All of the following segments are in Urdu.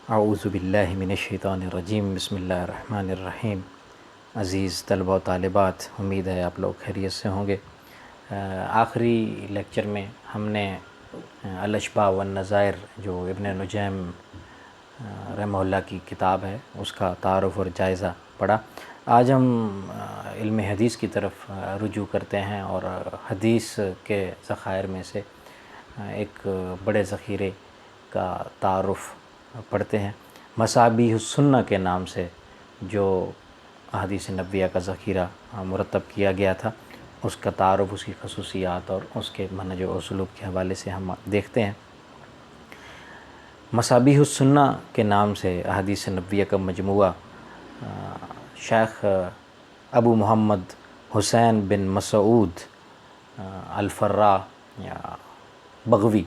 اعوذ باللہ من الشیطان الرجیم، بسم اللہ الرحمن الرحیم۔ عزیز طلبہ و طالبات، امید ہے آپ لوگ خیریت سے ہوں گے۔ آخری لیکچر میں ہم نے الاشباہ والنظائر جو ابن نجیم رحمہ اللہ کی کتاب ہے اس کا تعارف اور جائزہ پڑھا۔ آج ہم علم حدیث کی طرف رجوع کرتے ہیں اور حدیث کے ذخائر میں سے ایک بڑے ذخیرے کا تعارف پڑھتے ہیں۔ مصابیح السنہ کے نام سے جو احادیث نبویہ کا ذخیرہ مرتب کیا گیا تھا، اس کا تعارف، اس کی خصوصیات اور اس کے منہج و اسلوب کے حوالے سے ہم دیکھتے ہیں۔ مصابیح السنہ کے نام سے احادیث نبویہ کا مجموعہ شیخ ابو محمد حسین بن مسعود الفراء یا بغوی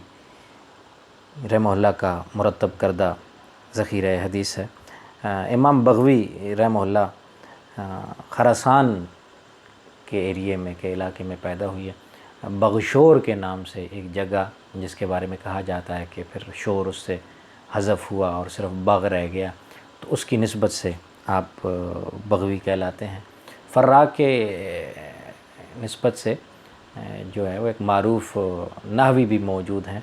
رحمہ اللہ کا مرتب کردہ ذخیرہ حدیث ہے۔ امام بغوی رحمہ اللہ خراسان کے ایریے میں کے علاقے میں پیدا ہوئی ہے۔ بغشور کے نام سے ایک جگہ جس کے بارے میں کہا جاتا ہے کہ پھر شور اس سے حذف ہوا اور صرف بغ رہ گیا، تو اس کی نسبت سے آپ بغوی کہلاتے ہیں۔ فراء کے نسبت سے جو ہے وہ ایک معروف نحوی بھی موجود ہیں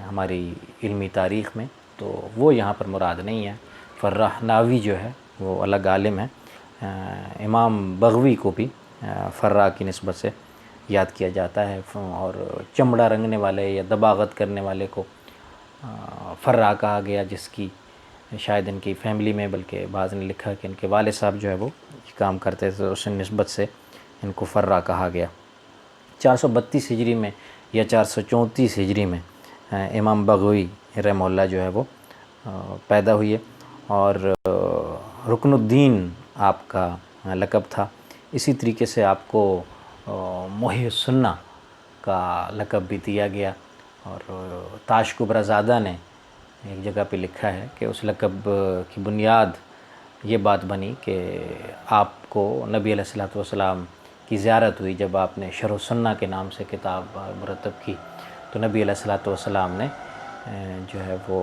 ہماری علمی تاریخ میں، تو وہ یہاں پر مراد نہیں ہے۔ فراء نحوی جو ہے وہ الگ عالم ہے۔ امام بغوی کو بھی فراء کی نسبت سے یاد کیا جاتا ہے، اور چمڑا رنگنے والے یا دباغت کرنے والے کو فراء کہا گیا، جس کی شاید ان کی فیملی میں، بلکہ بعض نے لکھا کہ ان کے والد صاحب جو ہے وہ یہ کام کرتے تھے، اس نسبت سے ان کو فراء کہا گیا۔ 432 ہجری میں یا 434 ہجری میں امام بغوی رحمہ اللہ جو ہے وہ پیدا ہوئی ہے، اور رکن الدین آپ کا لقب تھا۔ اسی طریقے سے آپ کو محی السنہ کا لقب بھی دیا گیا، اور تاش کبری زادہ نے ایک جگہ پہ لکھا ہے کہ اس لقب کی بنیاد یہ بات بنی کہ آپ کو نبی علیہ الصلوۃ والسلام کی زیارت ہوئی جب آپ نے شرح السنہ کے نام سے کتاب مرتب کی، تو نبی علیہ الصلوۃ والسلام نے جو ہے وہ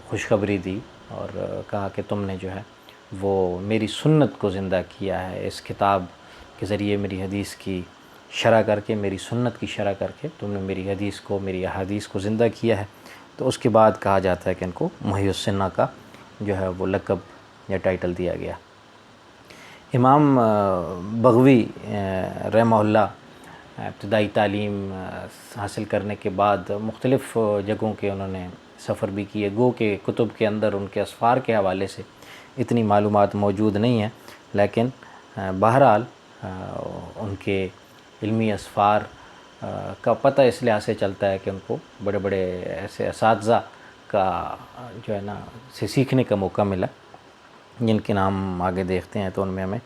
خوشخبری دی اور کہا کہ تم نے جو ہے وہ میری سنت کو زندہ کیا ہے، اس کتاب کے ذریعے میری حدیث کی شرح کر کے، میری سنت کی شرح کر کے تم نے میری حدیث کو، میری احادیث کو زندہ کیا ہے۔ تو اس کے بعد کہا جاتا ہے کہ ان کو محی السنہ کا جو ہے وہ لقب یا ٹائٹل دیا گیا۔ امام بغوی رحمہ اللہ ابتدائی تعلیم حاصل کرنے کے بعد مختلف جگہوں کے انہوں نے سفر بھی کیے، گو کہ کتب کے اندر ان کے اسفار کے حوالے سے اتنی معلومات موجود نہیں ہیں، لیکن بہرحال ان کے علمی اسفار کا پتہ اس لحاظ سے چلتا ہے کہ ان کو بڑے بڑے ایسے اساتذہ کا جو ہے نا سے سیکھنے کا موقع ملا، جن کے نام آگے دیکھتے ہیں تو ان میں ہمیں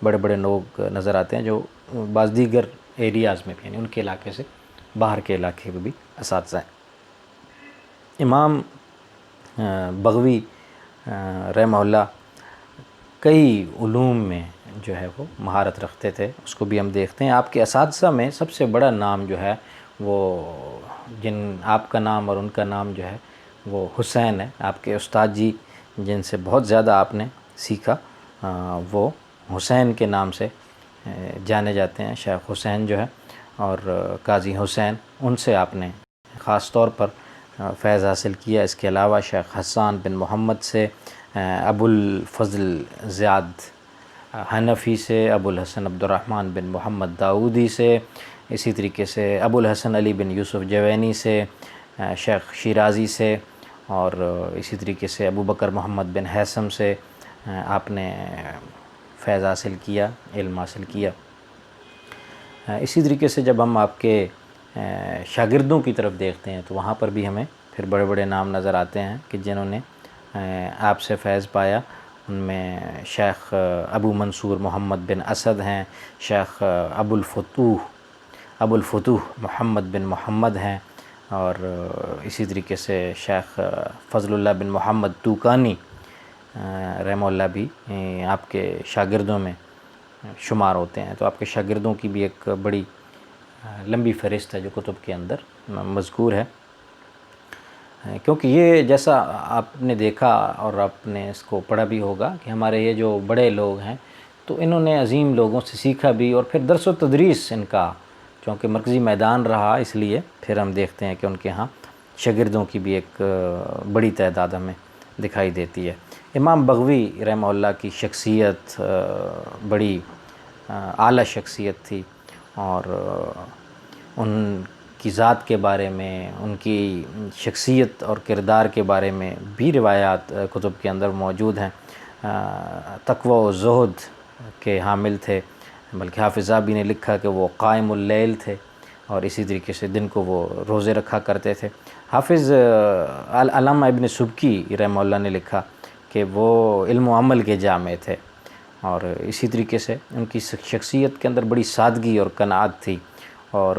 بڑے بڑے لوگ نظر آتے ہیں جو بعض دیگر ایریاز میں بھی، یعنی ان کے علاقے سے باہر کے علاقے میں بھی اساتذہ ہیں۔ امام بغوی رحمہ اللہ کئی علوم میں جو ہے وہ مہارت رکھتے تھے، اس کو بھی ہم دیکھتے ہیں۔ آپ کے اساتذہ میں سب سے بڑا نام جو ہے وہ آپ کا نام اور ان کا نام جو ہے وہ حسین ہے۔ آپ کے استاد جی جن سے بہت زیادہ آپ نے سیکھا وہ حسین کے نام سے جانے جاتے ہیں، شیخ حسین جو ہے، اور قاضی حسین، ان سے آپ نے خاص طور پر فیض حاصل کیا۔ اس کے علاوہ شیخ حسان بن محمد سے، ابو الفضل زیاد حنفی سے، ابو الحسن عبد الرحمن بن محمد داؤدی سے، اسی طریقے سے ابو الحسن علی بن یوسف جوینی سے، شیخ شیرازی سے، اور اسی طریقے سے ابو بکر محمد بن حیثم سے آپ نے فیض حاصل کیا، علم حاصل کیا۔ اسی طریقے سے جب ہم آپ کے شاگردوں کی طرف دیکھتے ہیں تو وہاں پر بھی ہمیں پھر بڑے بڑے نام نظر آتے ہیں کہ جنہوں نے آپ سے فیض پایا۔ ان میں شیخ ابو منصور محمد بن اسد ہیں، شیخ ابو الفتوح محمد بن محمد ہیں، اور اسی طریقے سے شیخ فضل اللہ بن محمد توکانی رحمہ اللہ بھی آپ کے شاگردوں میں شمار ہوتے ہیں۔ تو آپ کے شاگردوں کی بھی ایک بڑی لمبی فہرست ہے جو کتب کے اندر مذکور ہے۔ کیونکہ یہ جیسا آپ نے دیکھا اور آپ نے اس کو پڑھا بھی ہوگا کہ ہمارے یہ جو بڑے لوگ ہیں تو انہوں نے عظیم لوگوں سے سیکھا بھی، اور پھر درس و تدریس ان کا چونکہ مرکزی میدان رہا، اس لیے پھر ہم دیکھتے ہیں کہ ان کے ہاں شاگردوں کی بھی ایک بڑی تعداد ہمیں دکھائی دیتی ہے۔ امام بغوی رحمہ اللہ کی شخصیت بڑی اعلیٰ شخصیت تھی، اور ان کی ذات کے بارے میں، ان کی شخصیت اور کردار کے بارے میں بھی روایات کتب کے اندر موجود ہیں۔ تقوی و زہد کے حامل تھے، بلکہ حافظ ذہبی نے لکھا کہ وہ قائم اللیل تھے، اور اسی طریقے سے دن کو وہ روزے رکھا کرتے تھے۔ حافظ علامہ ابن سبکی رحمہ اللہ نے لکھا کہ وہ علم و عمل کے جامع تھے، اور اسی طریقے سے ان کی شخصیت کے اندر بڑی سادگی اور قناعت تھی، اور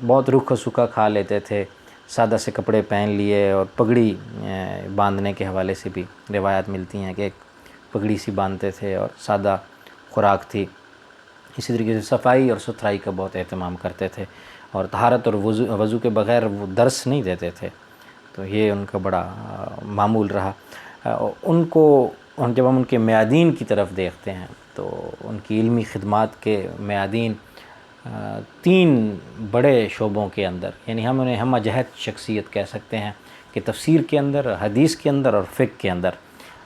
بہت روکھا سوکھا کھا لیتے تھے، سادہ سے کپڑے پہن لیے، اور پگڑی باندھنے کے حوالے سے بھی روایات ملتی ہیں کہ ایک پگڑی سی باندھتے تھے اور سادہ خوراک تھی۔ اسی طریقے سے صفائی اور ستھرائی کا بہت اہتمام کرتے تھے، اور طہارت اور وضو کے بغیر وہ درس نہیں دیتے تھے، تو یہ ان کا بڑا معمول رہا۔ ان کو جب ہم ان کے میادین کی طرف دیکھتے ہیں تو ان کی علمی خدمات کے میادین 3 بڑے شعبوں کے اندر، یعنی ہم انہیں ہمہ جہت شخصیت کہہ سکتے ہیں کہ تفسیر کے اندر، حدیث کے اندر اور فقہ کے اندر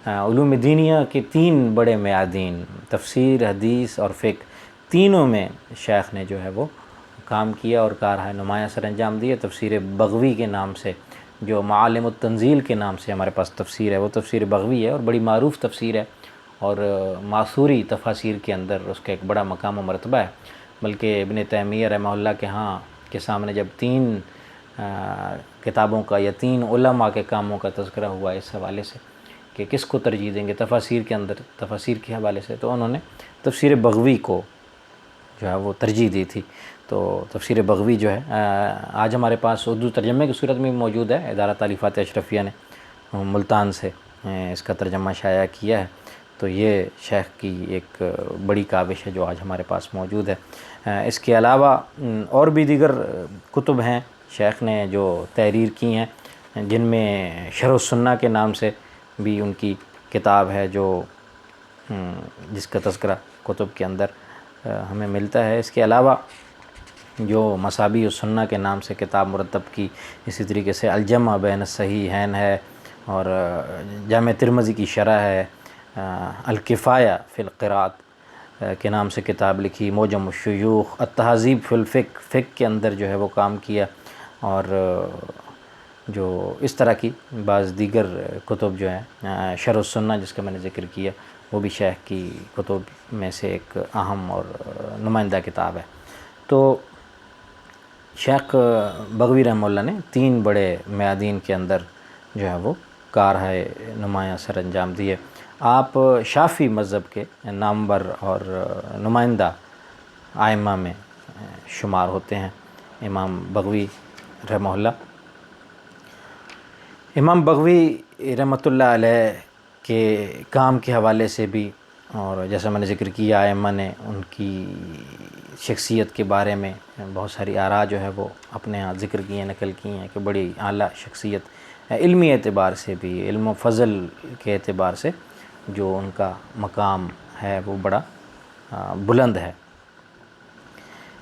علوم دینیہ کے 3 بڑے میادین، تفسیر، حدیث اور فقہ، تینوں میں شیخ نے جو ہے وہ کام کیا اور کارہائے نمایاں سر انجام دیے۔ تفسیر بغوی کے نام سے، جو معالم التنزیل کے نام سے ہمارے پاس تفسیر ہے، وہ تفسیر بغوی ہے اور بڑی معروف تفسیر ہے، اور معصوری تفاسیر کے اندر اس کا ایک بڑا مقام و مرتبہ ہے۔ بلکہ ابن تیمیہ رحمہ اللہ کے ہاں کے سامنے جب 3 کتابوں کا یا 3 علماء کے کاموں کا تذکرہ ہوا اس حوالے سے کہ کس کو ترجیح دیں گے تفاسیر کے اندر، تفاسیر کے حوالے سے، تو انہوں نے تفسیر بغوی کو جو ہے وہ ترجیح دی تھی۔ تو تفسیر بغوی جو ہے آج ہمارے پاس اردو ترجمے کی صورت میں بھی موجود ہے، ادارہ تالیفات اشرفیہ نے ملتان سے اس کا ترجمہ شائع کیا ہے، تو یہ شیخ کی ایک بڑی کاوش ہے جو آج ہمارے پاس موجود ہے۔ اس کے علاوہ اور بھی دیگر کتب ہیں شیخ نے جو تحریر کی ہیں، جن میں شرح السنہ کے نام سے بھی ان کی کتاب ہے جو جس کا تذکرہ کتب کے اندر ہمیں ملتا ہے۔ اس کے علاوہ جو مصابیح السنہ کے نام سے کتاب مرتب کی، اسی طریقے سے الجمع بین الصحیحین ہے، اور جامع ترمذی کی شرح ہے، الکفایہ فی القراءۃ کے نام سے کتاب لکھی، معجم الشیوخ، التہذیب فی الفقہ، فقہ کے اندر جو ہے وہ کام کیا، اور جو اس طرح کی بعض دیگر کتب جو ہیں، شرح السنہ جس کا میں نے ذکر کیا، وہ بھی شیخ کی کتب میں سے ایک اہم اور نمائندہ کتاب ہے۔ تو شیخ بغوی رحمہ اللہ نے 3 بڑے میادین کے اندر جو ہے وہ کارہائے نمایاں سر انجام دیے۔ آپ شافعی مذہب کے نامور اور نمائندہ ائمہ میں شمار ہوتے ہیں امام بغوی رحمہ اللہ۔ امام بغوی رحمۃ اللہ علیہ کے کام کے حوالے سے بھی، اور جیسا میں نے ذکر کیا ائمہ نے ان کی شخصیت کے بارے میں بہت ساری آراء جو ہے وہ اپنے ہاں ذکر کی ہیں، نقل کی ہیں کہ بڑی اعلیٰ شخصیت، علمی اعتبار سے بھی، علم و فضل کے اعتبار سے جو ان کا مقام ہے وہ بڑا بلند ہے۔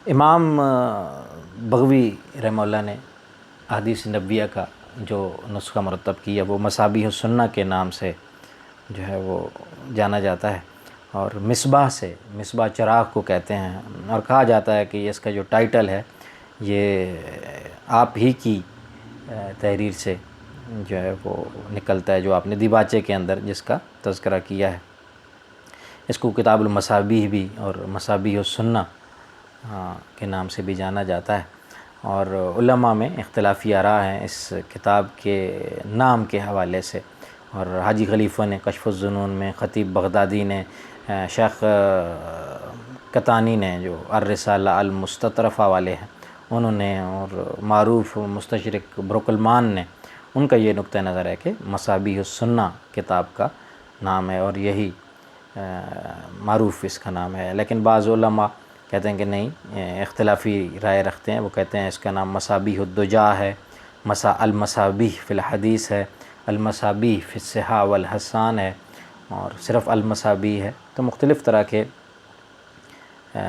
امام بغوی رحمہ اللہ نے احادیث نبویہ کا جو نسخہ مرتب کیا وہ مصابیح السنہ کے نام سے جو ہے وہ جانا جاتا ہے، اور مصباح سے، مصباح چراغ کو کہتے ہیں، اور کہا جاتا ہے کہ اس کا جو ٹائٹل ہے یہ آپ ہی کی تحریر سے جو ہے وہ نکلتا ہے، جو آپ نے دیباچے کے اندر جس کا تذکرہ کیا ہے۔ اس کو کتاب المصابیح بھی اور مصابیح السنہ کے نام سے بھی جانا جاتا ہے، اور علماء میں اختلافی آراء ہیں اس کتاب کے نام کے حوالے سے، اور حاجی خلیفہ نے کشف الظنون میں، خطیب بغدادی نے، شیخ قطانی نے جو الرسالہ المستطرفہ والے ہیں انہوں نے، اور معروف مستشرق بروکلمان نے، ان کا یہ نقطہ نظر ہے کہ مصابیح السنہ کتاب کا نام ہے، اور یہی معروف اس کا نام ہے۔ لیکن بعض علماء کہتے ہیں کہ نہیں، اختلافی رائے رکھتے ہیں، وہ کہتے ہیں اس کا نام مصابیح الدجا ہے، المصابیح فی الحدیث ہے، المصابیح فی الصحاح والحسان ہے، اور صرف المصابیح ہے۔ تو مختلف طرح کے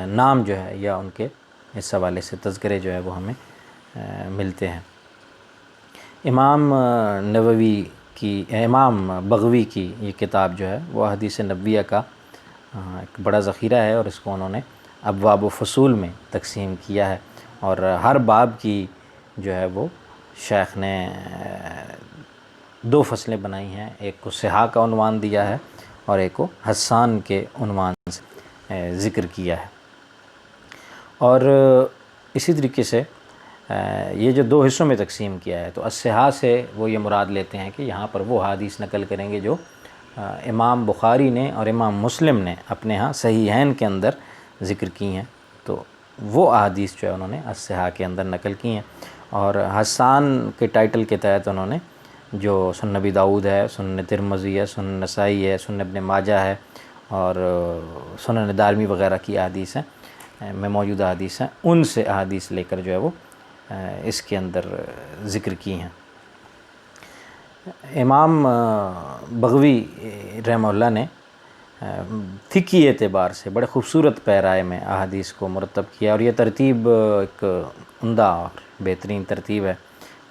نام جو ہے یا ان کے اس حوالے سے تذکرے جو ہے وہ ہمیں ملتے ہیں۔ امام بغوی کی یہ کتاب جو ہے وہ احادیث نبویہ کا ایک بڑا ذخیرہ ہے، اور اس کو انہوں نے ابواب و فصول میں تقسیم کیا ہے، اور ہر باب کی جو ہے وہ شیخ نے 2 فصلیں بنائی ہیں، ایک کو صحاح کا عنوان دیا ہے اور ایک کو حسان کے عنوان سے ذکر کیا ہے۔ اور اسی طریقے سے یہ جو 2 حصوں میں تقسیم کیا ہے، تو الصحاح سے وہ یہ مراد لیتے ہیں کہ یہاں پر وہ حدیث نقل کریں گے جو امام بخاری نے اور امام مسلم نے اپنے ہاں صحیحین کے اندر ذکر کی ہیں، تو وہ احادیث جو ہے انہوں نے الصحاح کے اندر نقل کی ہیں۔ اور حسان کے ٹائٹل کے تحت انہوں نے جو سنن ابی داؤد ہے، سنن ترمذی ہے، سنن نسائی ہے، سنن ابن ماجہ ہے، اور سنن دارمی وغیرہ کی احادیث ہیں میں موجودہ احادیث ہیں، ان سے احادیث لے کر جو ہے وہ اس کے اندر ذکر کی ہیں۔ امام بغوی رحمہ اللہ نے فقہی اعتبار سے بڑے خوبصورت پیرائے میں احادیث کو مرتب کیا، اور یہ ترتیب ایک عمدہ اور بہترین ترتیب ہے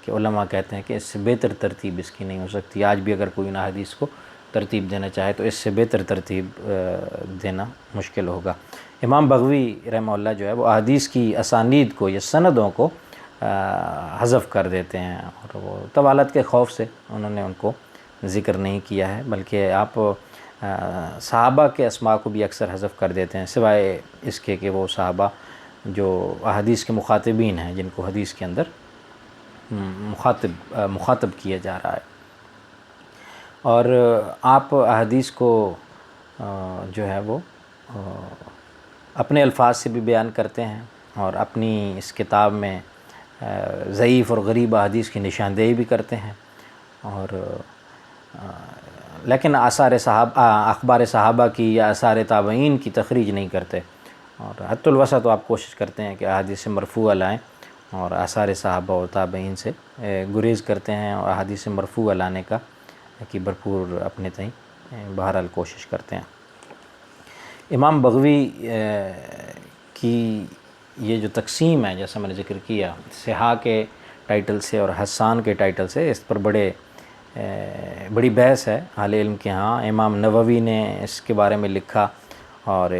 کہ علماء کہتے ہیں کہ اس سے بہتر ترتیب اس کی نہیں ہو سکتی۔ آج بھی اگر کوئی ان احادیث کو ترتیب دینا چاہے تو اس سے بہتر ترتیب دینا مشکل ہوگا۔ امام بغوی رحمہ اللہ جو ہے وہ احادیث کی اسانید کو یا سندوں کو حذف کر دیتے ہیں، اور وہ طوالت کے خوف سے انہوں نے ان کو ذکر نہیں کیا ہے، بلکہ آپ صحابہ کے اسماء کو بھی اکثر حذف کر دیتے ہیں، سوائے اس کے کہ وہ صحابہ جو احادیث کے مخاطبین ہیں، جن کو حدیث کے اندر مخاطب کیا جا رہا ہے۔ اور آپ احادیث کو جو ہے وہ اپنے الفاظ سے بھی بیان کرتے ہیں، اور اپنی اس کتاب میں ضعیف اور غریب احادیث کی نشاندہی بھی کرتے ہیں، اور لیکن اخبار صحابہ کی یا آثار تابعین کی تخریج نہیں کرتے، اور حت الوسع تو آپ کوشش کرتے ہیں کہ احادیث مرفوعہ لائیں، اور آثار صحابہ اور تابعین سے گریز کرتے ہیں، اور احادیث مرفوعہ لانے کی بھرپور اپنے تئیں بہرحال کوشش کرتے ہیں۔ امام بغوی کی یہ جو تقسیم ہے، جیسا میں نے ذکر کیا، صحاح کے ٹائٹل سے اور حسان کے ٹائٹل سے، اس پر بڑی بحث ہے اہل علم کے ہاں۔ امام نووی نے اس کے بارے میں لکھا، اور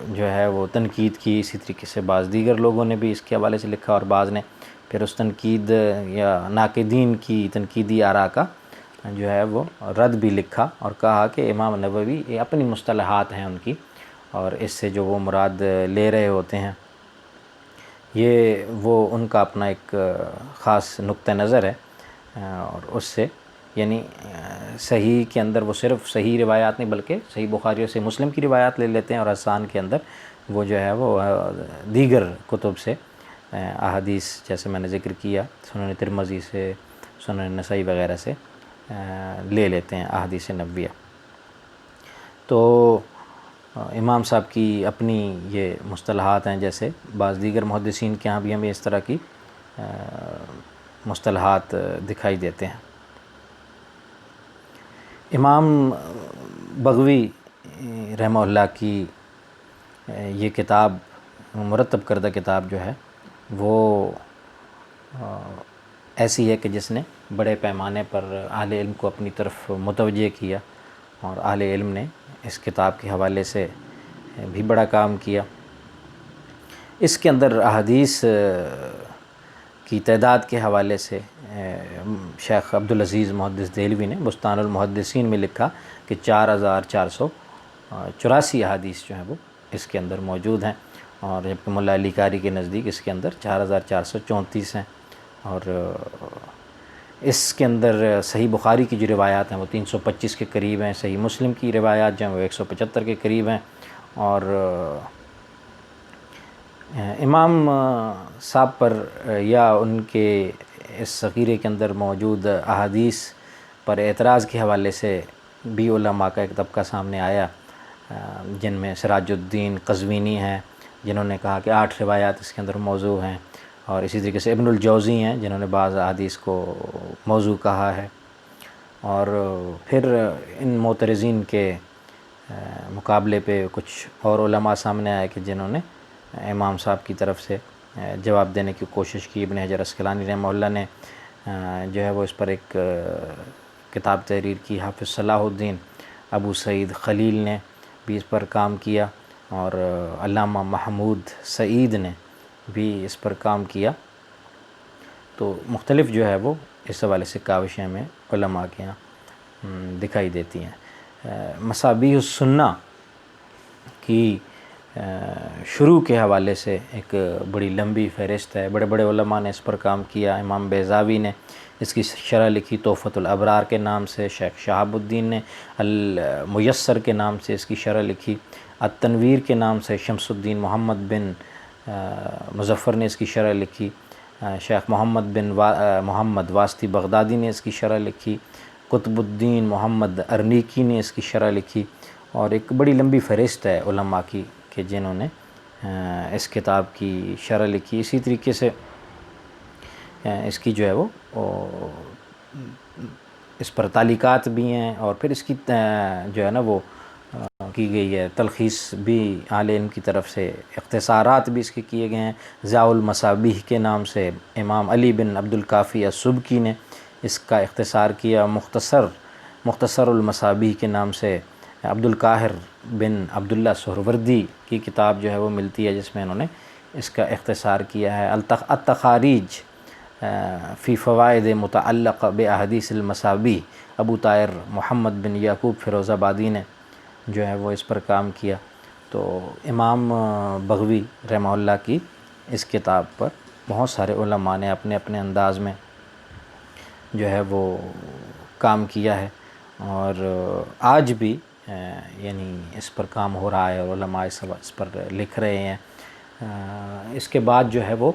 جو ہے وہ تنقید کی، اسی طریقے سے بعض دیگر لوگوں نے بھی اس کے حوالے سے لکھا، اور بعض نے پھر اس تنقید یا ناقدین کی تنقیدی آراء کا جو ہے وہ رد بھی لکھا، اور کہا کہ امام نووی یہ اپنی مصطلحات ہیں ان کی، اور اس سے جو وہ مراد لے رہے ہوتے ہیں یہ وہ ان کا اپنا ایک خاص نقطہ نظر ہے، اور اس سے یعنی صحیح کے اندر وہ صرف صحیح روایات نہیں بلکہ صحیح بخاری سے مسلم کی روایات لے لیتے ہیں، اور حسان کے اندر وہ جو ہے وہ دیگر کتب سے احادیث، جیسے میں نے ذکر کیا، سنن ترمذی سے، سنن نسائی وغیرہ سے لے لیتے ہیں احادیث نبویہ۔ تو امام صاحب کی اپنی یہ مصطلحات ہیں، جیسے بعض دیگر محدثین کے ہاں بھی ہمیں اس طرح کی مصطلحات دکھائی دیتے ہیں۔ امام بغوی رحمہ اللہ کی یہ کتاب، مرتب کردہ کتاب جو ہے وہ ایسی ہے کہ جس نے بڑے پیمانے پر اہل علم کو اپنی طرف متوجہ کیا، اور اہل علم نے اس کتاب کے حوالے سے بھی بڑا کام کیا۔ اس کے اندر احادیث کی تعداد کے حوالے سے شیخ عبدالعزیز محدث دہلوی نے بستان المحدثین میں لکھا کہ 4484 احادیث جو ہیں وہ اس کے اندر موجود ہیں، اور جبکہ ملا علی قاری کے نزدیک اس کے اندر 4434 ہیں، اور اس کے اندر صحیح بخاری کی جو روایات ہیں وہ 325 کے قریب ہیں، صحیح مسلم کی روایات جو ہیں وہ 175 کے قریب ہیں، اور امام صاحب پر یا ان کے اس ذخیرے کے اندر موجود احادیث پر اعتراض کے حوالے سے بھی علماء کا ایک طبقہ سامنے آیا، جن میں سراج الدین قزوینی ہیں، جنہوں نے کہا کہ 8 روایات اس کے اندر موضوع ہیں، اور اسی طریقے سے ابن الجوزی ہیں جنہوں نے بعض احادیث کو موضوع کہا ہے، اور پھر ان معترضین کے مقابلے پہ کچھ اور علماء سامنے آئے کہ جنہوں نے امام صاحب کی طرف سے جواب دینے کی کوشش کی۔ ابن حجر عسقلانی رحمہ اللہ نے جو ہے وہ اس پر ایک کتاب تحریر کی، حافظ صلاح الدین ابو سعید خلیل نے بھی اس پر کام کیا، اور علامہ محمود سعید نے بھی اس پر کام کیا۔ تو مختلف جو ہے وہ اس حوالے سے کاوشیں میں علماء کے یہاں دکھائی دیتی ہیں۔ مصابیح السنہ کی شروع کے حوالے سے ایک بڑی لمبی فہرست ہے، بڑے بڑے علماء نے اس پر کام کیا۔ امام بیضاوی نے اس کی شرح لکھی تحفۃ الابرار کے نام سے، شیخ شہاب الدین نے المیسر کے نام سے اس کی شرح لکھی، التنویر کے نام سے شمس الدین محمد بن مظفر نے اس کی شرح لکھی، شیخ محمد واسطی بغدادی نے اس کی شرح لکھی، قطب الدین محمد ارنیکی نے اس کی شرح لکھی، اور ایک بڑی لمبی فہرست ہے علماء کی کہ جنہوں نے اس کتاب کی شرح لکھی۔ اسی طریقے سے اس کی جو ہے وہ اس پر تعلیقات بھی ہیں، اور پھر اس کی جو ہے نا وہ کی گئی ہے تلخیص بھی اہل علم کی طرف سے، اختصارات بھی اس کے کیے گئے ہیں۔ ضیاء المصابیح کے نام سے امام علی بن عبد الکافی السبکی نے اس کا اختصار کیا، مختصر المصابیح کے نام سے عبد القاہر بن عبداللہ سہروردی کی کتاب جو ہے وہ ملتی ہے جس میں انہوں نے اس کا اختصار کیا ہے۔ التخاریج فی فوائد متعلق باحادیث المصابیح، ابو طاہر محمد بن یعقوب فیروز آبادی نے جو ہے وہ اس پر کام کیا۔ تو امام بغوی رحمہ اللہ کی اس کتاب پر بہت سارے علماء نے اپنے اپنے انداز میں جو ہے وہ کام کیا ہے، اور آج بھی یعنی اس پر کام ہو رہا ہے اور علماء اس پر لکھ رہے ہیں۔ اس کے بعد جو ہے وہ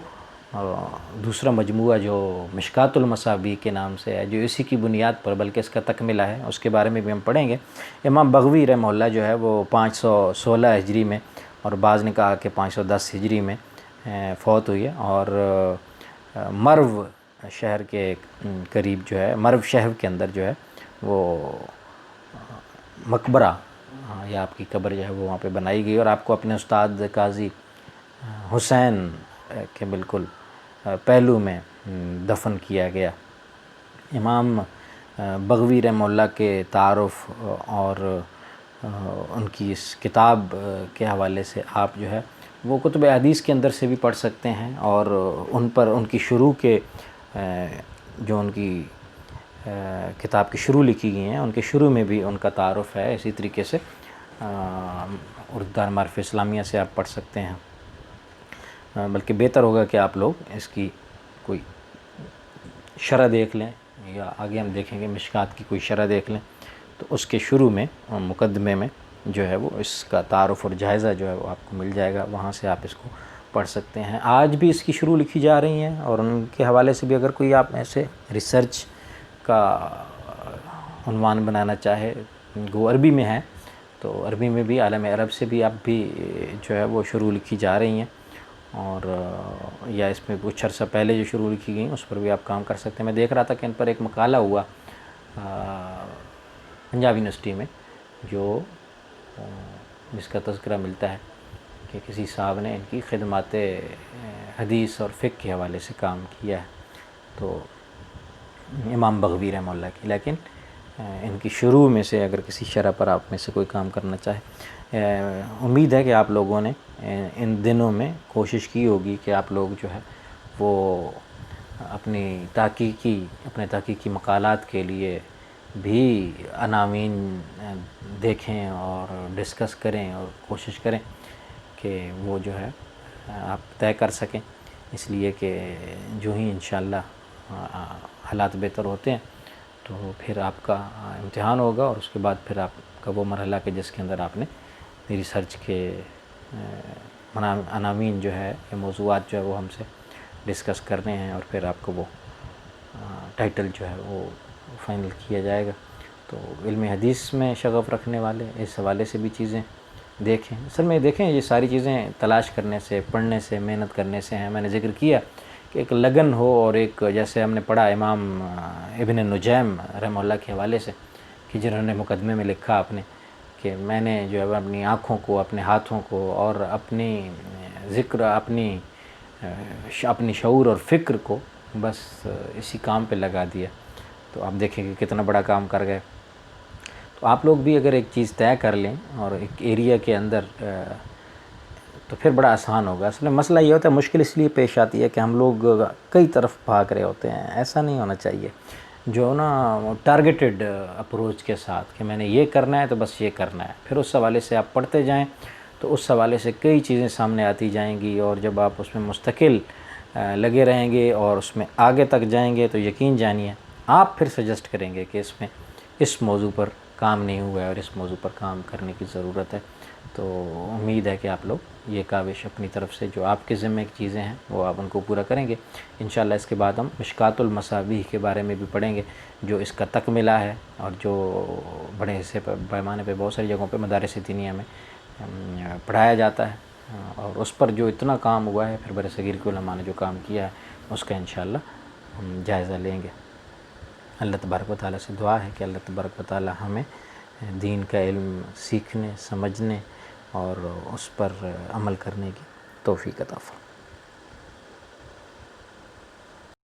دوسرا مجموعہ جو مشکات المصابیح کے نام سے ہے، جو اسی کی بنیاد پر بلکہ اس کا تکملہ ہے، اس کے بارے میں بھی ہم پڑھیں گے۔ امام بغوی رحمہ اللہ جو ہے وہ 516 ہجری میں، اور بعض نے کہا کہ 510 ہجری میں فوت ہوئی ہے، اور مرو شہر کے قریب جو ہے، مرو شہر کے اندر جو ہے وہ مقبرہ یا آپ کی قبر جو ہے وہ وہاں پہ بنائی گئی، اور آپ کو اپنے استاد قاضی حسین کے بالکل پہلو میں دفن کیا گیا۔ امام بغوی رحمہ اللہ کے تعارف اور ان کی اس کتاب کے حوالے سے آپ جو ہے وہ کتب حدیث کے اندر سے بھی پڑھ سکتے ہیں، اور ان پر ان کی شروع کے جو ان کی کتاب کی شروع لکھی گئی ہیں ان کے شروع میں بھی ان کا تعارف ہے۔ اسی طریقے سے اردو دار معارف اسلامیہ سے آپ پڑھ سکتے ہیں، بلکہ بہتر ہوگا کہ آپ لوگ اس کی کوئی شرح دیکھ لیں، یا آگے ہم دیکھیں گے مشکات کی کوئی شرح دیکھ لیں، تو اس کے شروع میں مقدمے میں جو ہے وہ اس کا تعارف اور جائزہ جو ہے وہ آپ کو مل جائے گا، وہاں سے آپ اس کو پڑھ سکتے ہیں۔ آج بھی اس کی شروع لکھی جا رہی ہیں، اور ان کے حوالے سے بھی اگر کوئی آپ ایسے ریسرچ کا عنوان بنانا چاہے، وہ عربی میں ہے تو عربی میں بھی عالم عرب سے بھی اب بھی جو ہے وہ شروع لکھی جا رہی ہیں، اور یا اس میں کچھ عرصہ پہلے جو شروع لکھی گئیں اس پر بھی آپ کام کر سکتے ہیں۔ میں دیکھ رہا تھا کہ ان پر ایک مقالہ ہوا پنجاب یونیورسٹی میں، جو جس کا تذکرہ ملتا ہے کہ کسی صاحب نے ان کی خدمات حدیث اور فقہ کے حوالے سے کام کیا ہے، تو امام بغوی رحمہ اللہ کی۔ لیکن ان کی شروع میں سے اگر کسی شرح پر آپ میں سے کوئی کام کرنا چاہے، امید ہے کہ آپ لوگوں نے ان دنوں میں کوشش کی ہوگی کہ آپ لوگ جو ہے وہ اپنے تحقیقی مقالات کے لیے بھی عناوین دیکھیں اور ڈسکس کریں، اور کوشش کریں کہ وہ جو ہے آپ طے کر سکیں، اس لیے کہ جو ہی انشاءاللہ حالات بہتر ہوتے ہیں تو پھر آپ کا امتحان ہوگا، اور اس کے بعد پھر آپ کا وہ مرحلہ کہ جس کے اندر آپ نے ریسرچ کے عناوین جو ہے یا موضوعات جو ہے وہ ہم سے ڈسکس کرنے ہیں، اور پھر آپ کو وہ ٹائٹل جو ہے وہ فائنل کیا جائے گا۔ تو علم حدیث میں شغف رکھنے والے اس حوالے سے بھی چیزیں دیکھیں۔ اصل میں دیکھیں، یہ ساری چیزیں تلاش کرنے سے، پڑھنے سے، محنت کرنے سے ہیں۔ میں نے ذکر کیا ایک لگن ہو اور ایک جیسے ہم نے پڑھا امام ابن نجیم رحمہ اللہ کے حوالے سے کہ جنہوں نے مقدمے میں لکھا اپنے کہ میں نے جو ہے اپنی آنکھوں کو، اپنے ہاتھوں کو اور اپنی ذکر، اپنی شعور اور فکر کو بس اسی کام پہ لگا دیا. تو آپ دیکھیں کہ کتنا بڑا کام کر گئے. تو آپ لوگ بھی اگر ایک چیز طے کر لیں اور ایک ایریا کے اندر تو پھر بڑا آسان ہوگا. اصل میں مسئلہ یہ ہوتا ہے، مشکل اس لیے پیش آتی ہے کہ ہم لوگ کئی طرف بھاگ رہے ہوتے ہیں. ایسا نہیں ہونا چاہیے. جو نا ٹارگیٹڈ اپروچ کے ساتھ کہ میں نے یہ کرنا ہے تو بس یہ کرنا ہے، پھر اس حوالے سے آپ پڑھتے جائیں تو اس حوالے سے کئی چیزیں سامنے آتی جائیں گی. اور جب آپ اس میں مستقل لگے رہیں گے اور اس میں آگے تک جائیں گے تو یقین جانیے آپ پھر سجیسٹ کریں گے کہ اس موضوع پر کام نہیں ہوا ہے اور اس موضوع پر کام کرنے کی ضرورت ہے. تو امید ہے کہ آپ لوگ یہ کاوش اپنی طرف سے جو آپ کے ذمے کی چیزیں ہیں وہ آپ ان کو پورا کریں گے انشاءاللہ. اس کے بعد ہم مشکات المصابیح کے بارے میں بھی پڑھیں گے جو اس کا تکملہ ہے اور جو بڑے حصے پیمانے پہ بہت ساری جگہوں پہ مدارس دینیہ میں پڑھایا جاتا ہے. اور اس پر جو اتنا کام ہوا ہے پھر برصغیر کے علماء نے جو کام کیا ہے اس کا انشاءاللہ ہم جائزہ لیں گے. اللہ تبارک و تعالیٰ سے دعا ہے کہ اللہ تبارک و تعالیٰ ہمیں دین کا علم سیکھنے، سمجھنے اور اس پر عمل کرنے کی توفیق عطا فرمائے.